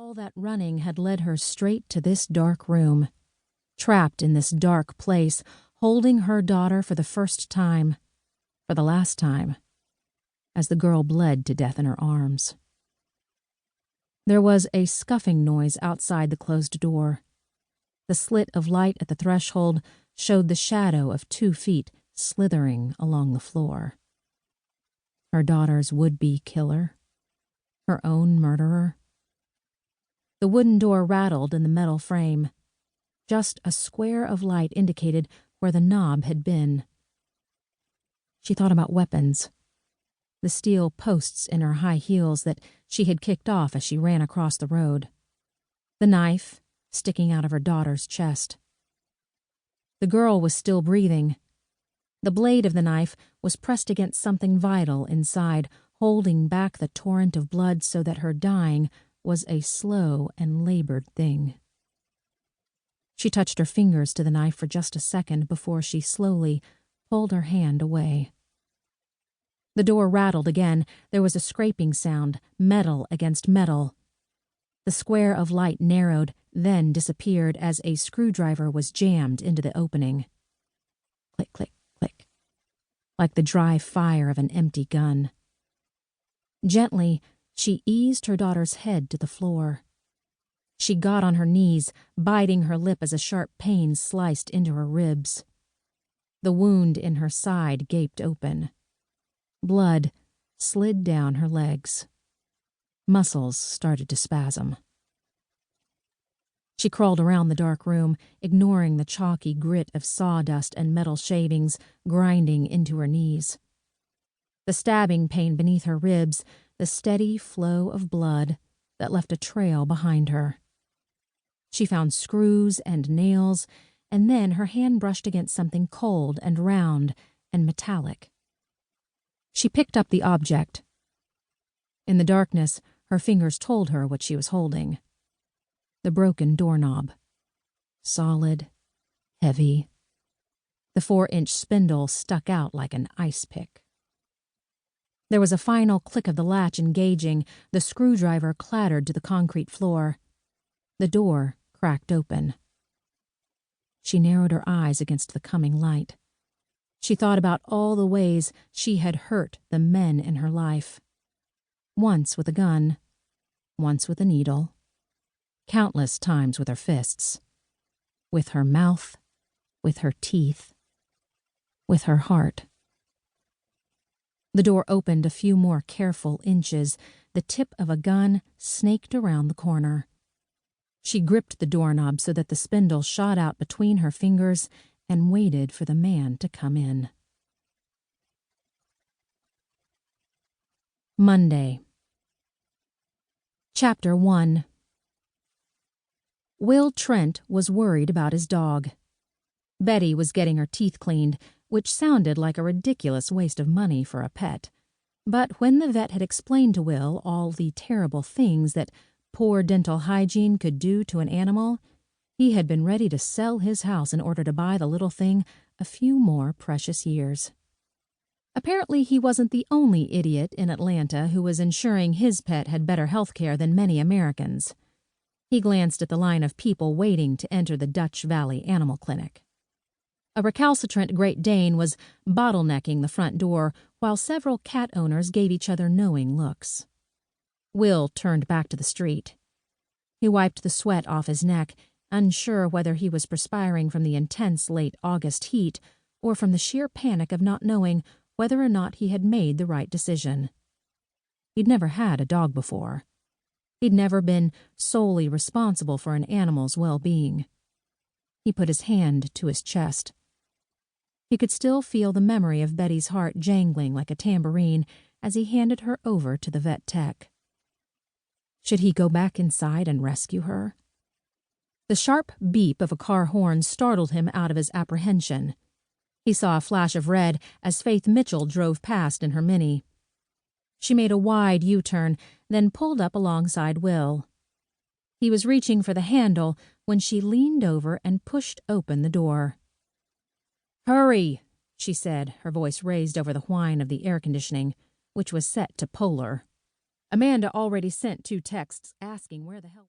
All that running had led her straight to this dark room. Trapped in this dark place, holding her daughter for the first time, for the last time, as the girl bled to death in her arms. There was a scuffing noise outside the closed door. The slit of light at the threshold showed the shadow of 2 feet slithering along the floor. Her daughter's would-be killer? Her own murderer? The wooden door rattled in the metal frame. Just a square of light indicated where the knob had been. She thought about weapons. The steel posts in her high heels that she had kicked off as she ran across the road. The knife sticking out of her daughter's chest. The girl was still breathing. The blade of the knife was pressed against something vital inside, holding back the torrent of blood so that her dying was a slow and labored thing. She touched her fingers to the knife for just a second before she slowly pulled her hand away. The door rattled again. There was a scraping sound, metal against metal. The square of light narrowed, then disappeared as a screwdriver was jammed into the opening. Click, click, click, like the dry fire of an empty gun. Gently, she eased her daughter's head to the floor. She got on her knees, biting her lip as a sharp pain sliced into her ribs. The wound in her side gaped open. Blood slid down her legs. Muscles started to spasm. She crawled around the dark room, ignoring the chalky grit of sawdust and metal shavings grinding into her knees. The stabbing pain beneath her ribs, the steady flow of blood that left a trail behind her. She found screws and nails, and then her hand brushed against something cold and round and metallic. She picked up the object. In the darkness, her fingers told her what she was holding. The broken doorknob. Solid, heavy. The 4-inch spindle stuck out like an ice pick. There was a final click of the latch engaging. The screwdriver clattered to the concrete floor. The door cracked open. She narrowed her eyes against the coming light. She thought about all the ways she had hurt the men in her life. Once with a gun, once with a needle, countless times with her fists, with her mouth, with her teeth, with her heart. The door opened a few more careful inches. The tip of a gun snaked around the corner. She gripped the doorknob so that the spindle shot out between her fingers and waited for the man to come in. Monday. Chapter 1. Will Trent was worried about his dog. Betty was getting her teeth cleaned, which sounded like a ridiculous waste of money for a pet. But when the vet had explained to Will all the terrible things that poor dental hygiene could do to an animal, he had been ready to sell his house in order to buy the little thing a few more precious years. Apparently he wasn't the only idiot in Atlanta who was ensuring his pet had better health care than many Americans. He glanced at the line of people waiting to enter the Dutch Valley Animal Clinic. A recalcitrant Great Dane was bottlenecking the front door while several cat owners gave each other knowing looks. Will turned back to the street. He wiped the sweat off his neck, unsure whether he was perspiring from the intense late August heat or from the sheer panic of not knowing whether or not he had made the right decision. He'd never had a dog before. He'd never been solely responsible for an animal's well-being. He put his hand to his chest. He could still feel the memory of Betty's heart jangling like a tambourine as he handed her over to the vet tech. Should he go back inside and rescue her? The sharp beep of a car horn startled him out of his apprehension. He saw a flash of red as Faith Mitchell drove past in her Mini. She made a wide U-turn, then pulled up alongside Will. He was reaching for the handle when she leaned over and pushed open the door. "Hurry," she said, her voice raised over the whine of the air conditioning, which was set to polar. Amanda already sent 2 texts asking where the hell